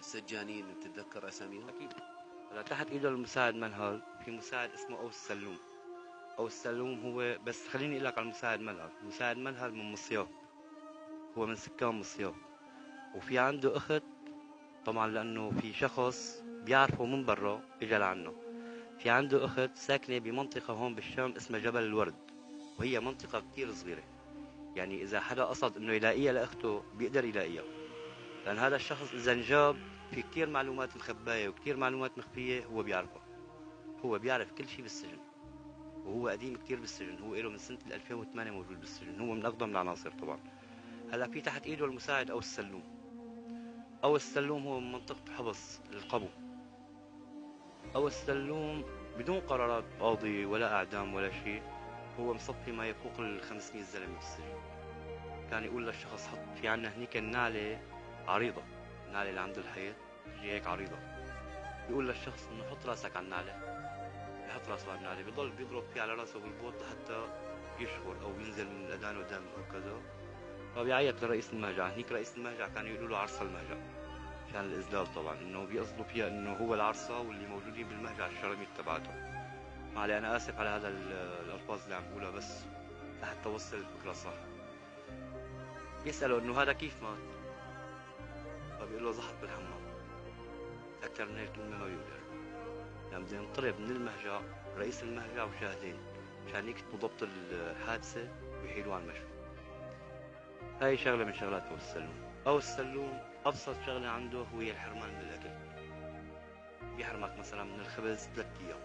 السجانين بتتذكر اساميهم؟ اكيد. هلا تحت ايده المساعد منهل في مساعد اسمه اوس سلوم. اوس سلوم هو، بس خليني اقول لك على المساعد منهل. مساعد منهل من مصياف، هو من سكان مصياف. وفي عنده اخت، طبعا لانه في شخص بيعرفه من برا اجى لعنه. في عنده اخت ساكنه بمنطقه هون بالشام اسمها جبل الورد، وهي منطقه كتير صغيره. يعني اذا حدا قصد انه يلاقيها لاخته بيقدر يلاقيها، لان هذا الشخص اذا انجاب في كتير معلومات مخبايه وكتير معلومات مخفيه هو بيعرفها. هو بيعرف كل شيء بالسجن، وهو قديم كتير بالسجن. هو له من سنه 2008 موجود بالسجن، هو من اقدم العناصر طبعا. هلا في تحت ايده المساعد او السلوم. او السلوم هو من منطقه حبص القبو. او السلوم بدون قرارات قاضي ولا اعدام ولا شيء، هو مصفي ما يفوق ال 500 زلمه بالسجن. كان يقول للشخص حط في عنا هنيك النعله عريضه، النعله اللي عند الحيط تجي هيك عريضه. بيقول للشخص انه حط راسك على النعله، بحط راسه على النعله، بيضل بيضرب فيه على راسه بالبوط لحتى يشهر او ينزل من اذانه دم او كذا. فبيعيط لرئيس المهجع. هنيك رئيس المهجع كانوا يقولوا له عرصه المهجع، عشان الاذلال طبعا، انه بيقصدوا فيها انه هو العرصه واللي موجودين بالمهجع الشراميط تبعته. معلي انا اسف على هذا الالفاظ اللي عم بقولها، بس لحتى توصل الفكره صح. بيساله انه هذا كيف مات، فبيقول له زحف بالحمام. اكثر من هيك كلمه ما بيقدر. لما بده ينطلب من المهجع رئيس المهجع وشاهدين عشان يكتبوا ضبط الحادثه ويحيلوه على المشفى. هاي شغله من شغلات او السلوم. او السلوم ابسط شغله عنده هي الحرمان من الاكل. بيحرمك مثلا من الخبز 3 ايام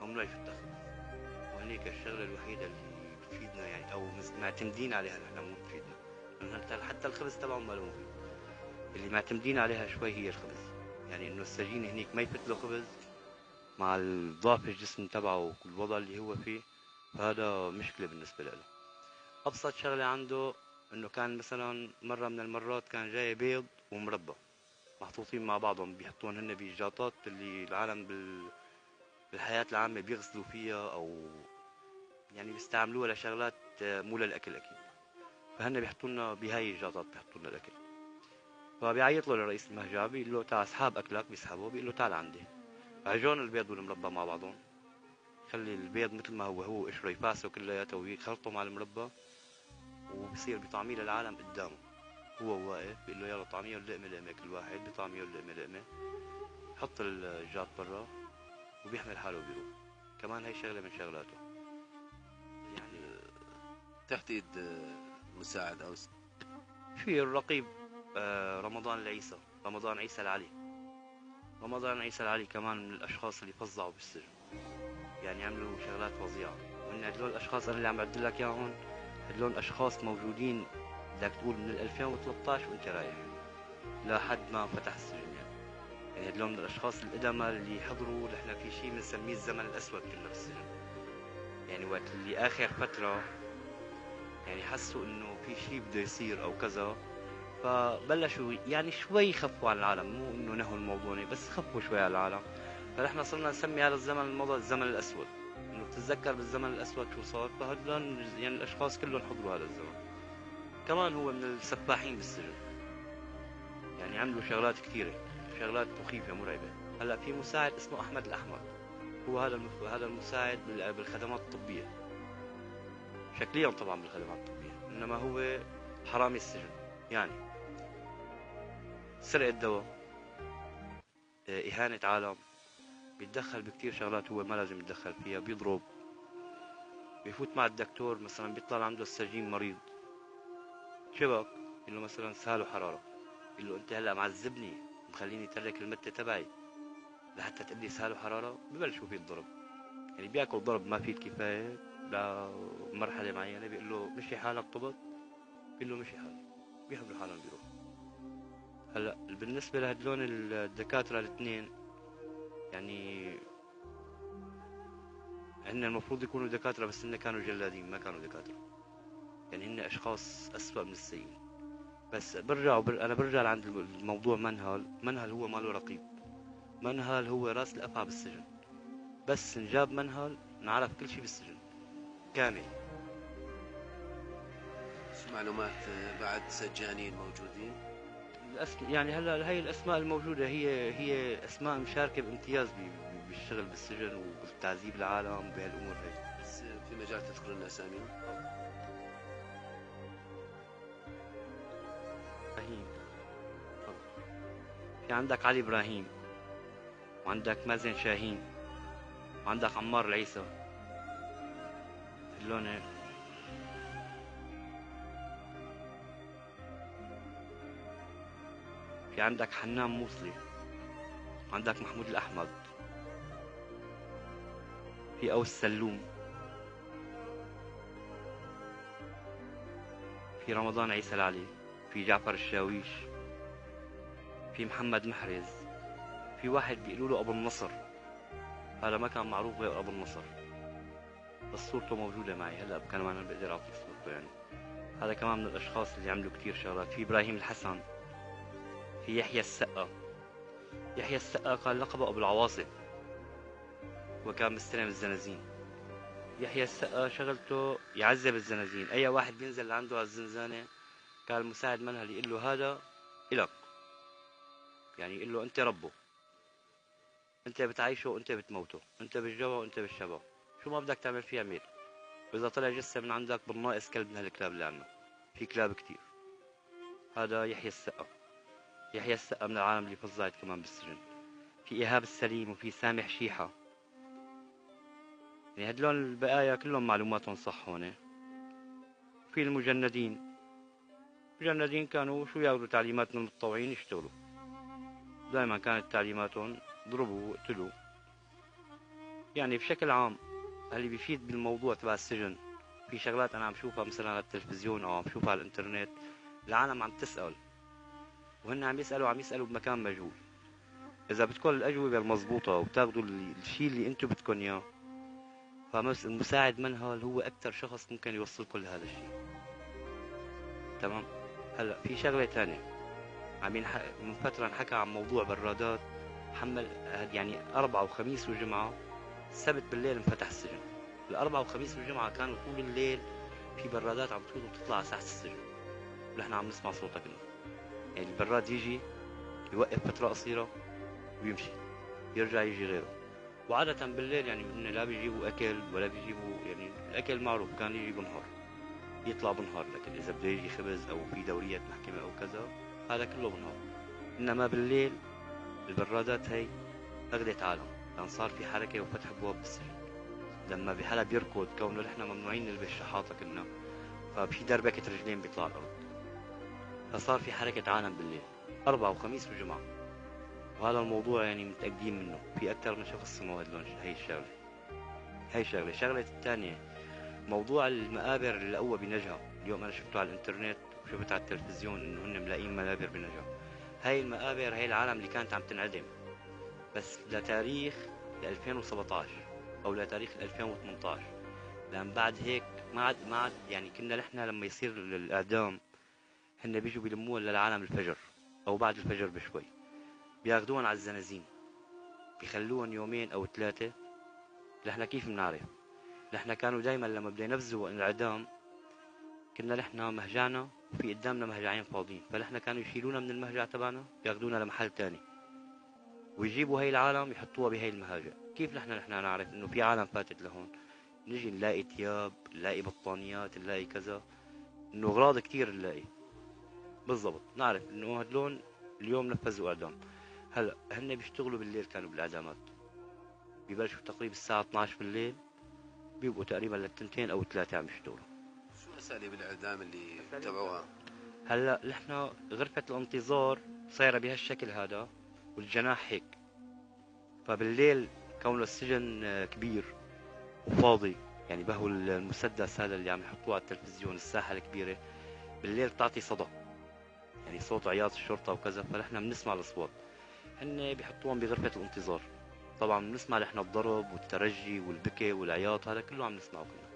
او من لا يفتح خبز. وهنيك الشغله الوحيده اللي بتفيدنا، يعني او معتمدين عليها نحن، مو بتفيدنا لأن حتى الخبز تبعهم ما له مفيد. اللي معتمدين عليها شوي هي الخبز. يعني انه السجين هنيك ما يفت له خبز مع الضعف الجسم تبعه والوضع اللي هو فيه، فهذا مشكله بالنسبه له. ابسط شغله عنده انه كان مثلا مره من المرات كان جاي بيض ومربى محطوطين مع بعضهم، بيحطون هن بالجاطات اللي العالم بالحياة العامة بيغسلوا فيها أو يعني بيستعملوها لشغلات مو للأكل أكيد. فهن بيحطوا لنا بهاي الجاطات، بيحطوا لنا الأكل. فبيعيط له لرئيس المهجع بيقول له تعال اسحب أكلك، بيسحبه بيقول له تعال عندي. عجون البيض والمربى مع بعضهم، خلي البيض مثل ما هو قشره يفاسه كلياته ويخلطه مع المربى، وبصير بطعميه للعالم قدامه. هو واقف بيقول له يلا طعميه اللقمة لقمة، كل واحد بطعميه اللقمة لقمة. حط الجاط برا وبيحمل حاله وبيروح. كمان هي شغلة من شغلاته. يعني تحت ايد مساعد او في الرقيب رمضان العيسى، رمضان عيسى العلي. رمضان عيسى العلي كمان من الأشخاص اللي فظعوا بالسجن، يعني عملوا شغلات فظيعة. وإن هدول الأشخاص أنا اللي عم بعدل لك إياهم، هدول أشخاص موجودين بدك تقول من 2013 وأنت رايح لحد ما فتح السجن. يعني هدول من الأشخاص القدامى اللي حضروا. نحن في شيء بنسميه الزمن الأسود كنا بالسجن. يعني وقت اللي آخر فترة يعني حسوا إنه في شيء بده يصير أو كذا، فبلشوا يعني شوي يخفوا على العالم، مو انه نهوا الموضوع بس خفوا شوي على العالم. فنحن صرنا نسمي هذا الزمن المضى الزمن الاسود، انه بتتذكر بالزمن الاسود شو صار. فهدول يعني الاشخاص كلهم حضروا هذا الزمن. كمان هو من السفاحين بالسجن، يعني عملوا شغلات كثيره، شغلات مخيفه مرعبه. هلا في مساعد اسمه احمد الاحمر. هو هذا المساعد بالخدمات الطبيه، شكليا طبعا بالخدمات الطبيه، انما هو حرامي السجن. يعني سرقة دواء، إهانة عالم، بيتدخل بكتير شغلات هو ما لازم يتدخل فيها. بيضرب، بيفوت مع الدكتور مثلا بيطلع عنده السجين مريض شبك، يقول له مثلا سهاله حرارة، يقول له انت هلا معذبني مخليني ترك المتة تبعي لحتى تقلي سهاله حرارة. ببلشوا فيه الضرب، يعني بياكل ضرب ما فيه الكفاية لمرحلة معينة. بيقول له مشي حالك طبط، بيقول له مشي حالي، بيحملوا حالهم بيروح. هلا بالنسبة لهدول الدكاترة الاثنين، يعني هن المفروض يكونوا دكاترة بس هن كانوا جلادين، ما كانوا دكاترة. يعني هن أشخاص أسوأ من السيئين. بس أنا برجع لعند الموضوع. منهل هو ماله رقيب. منهل هو راس الأفعى بالسجن. بس نجاب منهل نعرف كل شيء بالسجن كامل. معلومات بعد سجانين موجودين؟ يعني هلا هي الاسماء الموجوده هي اسماء مشاركه بامتياز بالشغل بالسجن وبتعذيب العالم بهالامور هي. بس في مجال تذكر لنا اساميهم؟ ابراهيم، في عندك علي ابراهيم، وعندك مازن شاهين، وعندك عمار العيسى. هلون في عندك حنان موصلي، وعندك محمود الأحمد، في أوس سلوم، في رمضان عيسى العلي، في جعفر الشاويش، في محمد محرز، في واحد بيقولوا له أبو النصر، هذا ما كان معروف غير أبو النصر، بس صورته موجودة معي هلا كمان أنا بقدر أعطيك صورته يعني. هذا كمان من الأشخاص اللي عملوا كتير شغلات. في إبراهيم الحسن، في يحيى السقا. يحيى السقا كان لقبه أبو العواصف، وكان مستلم الزنازين. يحيى السقا شغلته يعذب الزنازين، أي واحد بينزل عنده على الزنزانة كان المساعد منهل يقول له هذا إلك، يعني يقول له أنت ربه، أنت بتعيشه وأنت بتموته، أنت بالجوع وأنت بالشبع، شو ما بدك تعمل فيها اعمل، وإذا طلع جثة من عندك بالناقص كلب من هالكلاب اللي عندنا، في كلاب كتير. هذا يحيى السقا. يحيى السقا من العالم اللي فظعت كمان بالسجن. في إيهاب السليم، وفي سامح شيحة. يعني هدول البقايا كلهم معلوماتهم صح هون. في المجندين، المجندين كانوا شو ياخذوا تعليمات من المتطوعين يشتغلوا، دائما كانت تعليماتهم ضربوا واقتلوا. يعني بشكل عام اللي بيفيد بالموضوع تبع السجن، في شغلات انا عم شوفها مثلا على التلفزيون او عم شوفها على الانترنت، العالم عم تسأل وهن عم يسألوا بمكان مجهول. اذا بدكم الاجوبة المضبوطة وبتاخذوا الشيء اللي انتم بدكم اياه، فالمساعد منهل هو اكثر شخص ممكن يوصلكم لهذا الشيء. تمام. هلا في شغلة ثانية، من فترة انحكى عن موضوع برادات حمل، يعني أربعة وخميس وجمعة، السبت بالليل انفتح السجن. الأربعة وخميس والجمعة كانوا طول الليل في برادات عم تفوت وتطلع على ساحة السجن، ونحن عم نسمع صوتها كنا. يعني البراد يجي يوقف فترة قصيرة ويمشي، يرجع يجي غيره. وعادة بالليل يعني إنه لا بيجيبوا أكل ولا بيجيبوا، يعني الأكل معروف كان يجي بالنهار، يطلع بالنهار، لكن إذا بده يجي خبز أو في دورية محكمة أو كذا هذا كله بالنهار. إنما بالليل البرادات هي أخذت عالم، لأن صار في حركة وفتح أبواب بالسجن. لما بحلا بيركض، كونه نحن ممنوعين نلبس شحاطة كنا، ففي دربكة رجلين بيطلع الأرض، فصار في حركة عالم بالليل أربعة وخميس وجمعة. وهذا الموضوع يعني متأكدين منه، في أكثر من شخص سمعوا هي الشغلة. الشغلة الثانية، موضوع المقابر اللي لقوها بنجهة. اليوم أنا شفته على الإنترنت وشفت على التلفزيون إنه هن ملاقين مقابر بنجهة. هاي المقابر هي العالم اللي كانت عم تنعدم، بس لتاريخ 2017 أو لتاريخ 2018، لأن بعد هيك ما عاد يعني كنا نحن لما يصير الإعدام هن بيجوا بيلموها للعالم الفجر أو بعد الفجر بشوي، بياخدوهم على الزنازين، بيخلوهم يومين أو ثلاثة. نحن كيف بنعرف؟ نحن كانوا دايما لما بده ينفذوا الإعدام كنا نحن مهجعنا وفي قدامنا مهجعين فاضيين، فنحن كانوا يشيلونا من المهجع تبعنا ياخدونا لمحل تاني ويجيبوا هاي العالم يحطوها بهاي المهاجع. كيف نحن نعرف انه في عالم فاتت لهون؟ نجي نلاقي ثياب، نلاقي بطانيات، نلاقي كذا، انه اغراض كتير نلاقي. بالضبط نعرف انه هدلون اليوم نفذوا اعدام. هلا هن بيشتغلوا بالليل، كانوا بالاعدامات ببلشوا تقريبا الساعة 12 بالليل، بيبقوا تقريبا للتنتين او ثلاثة عم يشتغلوا. شو أساليب الإعدام اللي اتبعوها؟ هلا نحن غرفة الانتظار صايرة بهالشكل هذا، والجناح هيك. فبالليل كونه السجن كبير وفاضي، يعني بهو المسدس هذا اللي عم يحطوه على التلفزيون، الساحة الكبيرة بالليل بتعطي صدى، يعني صوت عياط الشرطة وكذا، فنحن بنسمع الأصوات. هن بيحطوهم بغرفة الانتظار، طبعا بنسمع نحن الضرب والترجي والبكي والعياط، هذا كله عم نسمعه كله.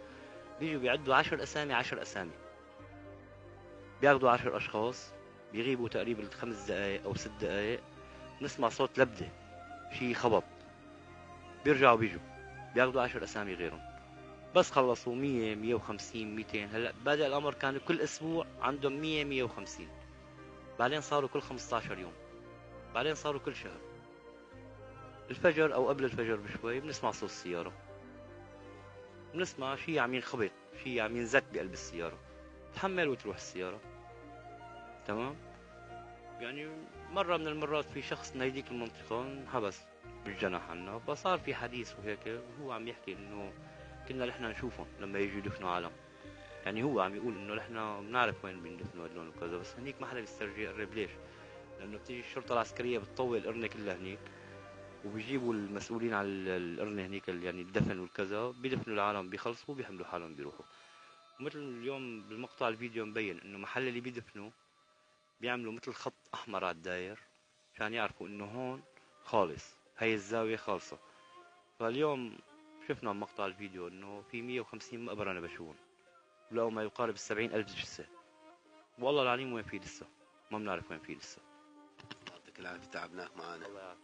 بيجوا بيعدوا 10 أسامي 10 أسامي، بياخدوا 10 أشخاص، بيغيبوا تقريبا 5 دقائق أو 6 دقائق، نسمع صوت لبدة، شي خبط، بيرجعوا بيجوا بياخدوا 10 أسامي غيرهم. بس خلصوا 100 150 200. هلا بادئ الأمر كان كل أسبوع عندهم 100 150. بعدين صاروا كل 15 يوم، بعدين صاروا كل شهر. الفجر أو قبل الفجر بشوي بنسمع صوت السيارة، بنسمع شي عم ينخبط، شي عم ينزت بقلب السيارة. تحمل وتروح السيارة. تمام. يعني مرة من المرات في شخص من هيديك المنطقة انحبس بالجناح عنا، فصار في حديث وهيك، وهو عم يحكي انه كنا نحن نشوفهم لما يجوا يدفنوا عالم. يعني هو عم يقول انه نحن بنعرف وين بيندفنوا هدول وكذا، بس هنيك ما حدا بيسترجي يقرب. ليش؟ لانه بتيجي الشرطة العسكرية بتطول القرنة كلها هنيك، وبيجيبوا المسؤولين على القرنة هنيك يعني الدفن والكذا، بيدفنوا العالم، بيخلصوا بيحملوا حالهم بيروحوا. ومثل اليوم بالمقطع الفيديو مبين انه محل اللي بيدفنوا بيعملوا مثل خط احمر على الداير عشان يعرفوا انه هون خالص، هاي الزاوية خالصة. فاليوم شفنا بمقطع الفيديو انه في 150 مقبرة نبشوهم، ولقوا ما يقارب 70,000 جثة. والله العليم وين في لسه، ما بنعرف وين في لسه. يعطيك العافية، تعبناك معنا. الله يعافيك.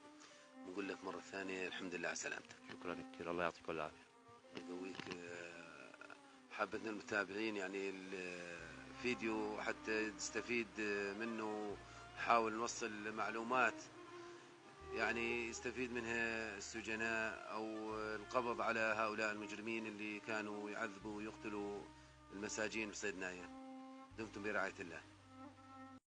نقول لك مرة ثانية الحمد لله على سلامتك. شكرا كثير، الله يعطيك العافية. يقويك. حابة المتابعين يعني الفيديو حتى تستفيد منه، نحاول نوصل معلومات يعني يستفيد منها السجناء أو القبض على هؤلاء المجرمين اللي كانوا يعذبوا ويقتلوا المساجين بصيدنايا. دمتم برعاية الله.